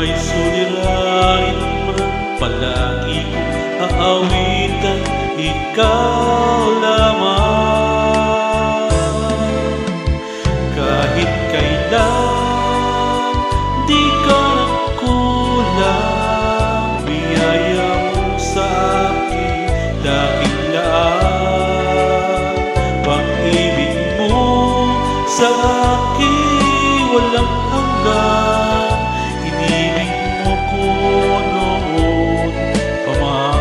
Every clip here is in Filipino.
may sulirain man, palagi kong aawitan, ikaw lamang. Kahit kailan di ka nagkulang, biyaya mo sa akin dahil laan. Pag-ibig mo sa akin walang hanggan, inibig mo ko noon pa man.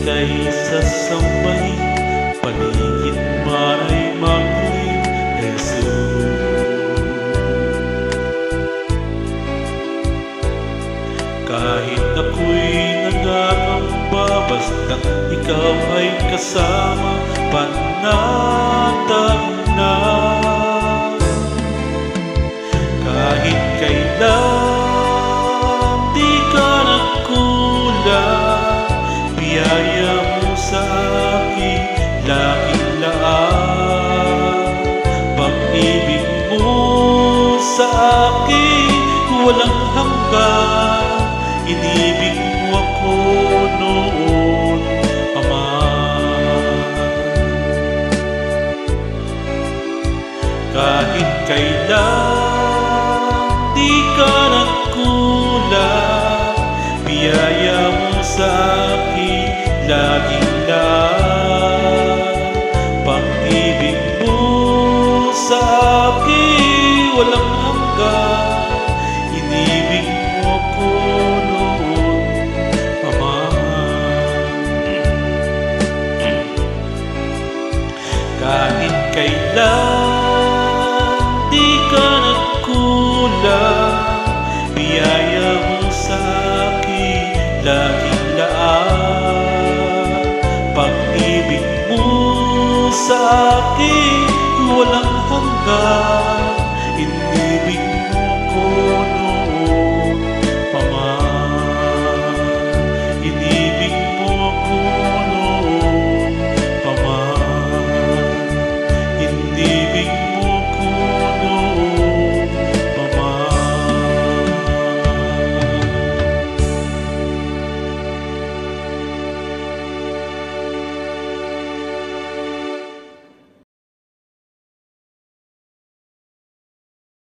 Kaysa sambay, paligid maray maging Jesus. Kahit ako'y nagangamba, basta ikaw ay kasama, panatag na. Kahit kailan di ka nagkulang, biyaya mo sa akin laging laan. Pag-ibig mo sa akin walang hanggan, inibig mo ako noon pa man. Kahit kailan di ka nagkulang, biyaya mo sa akin laging laan. Pag-ibig mo sa akin walang hanggan, inibig mo ako noon pa man. Kahit kailan di ka nagkulang, biyaya mo sa akin laging laan. Pag-ibig mo sa akin walang hanggan,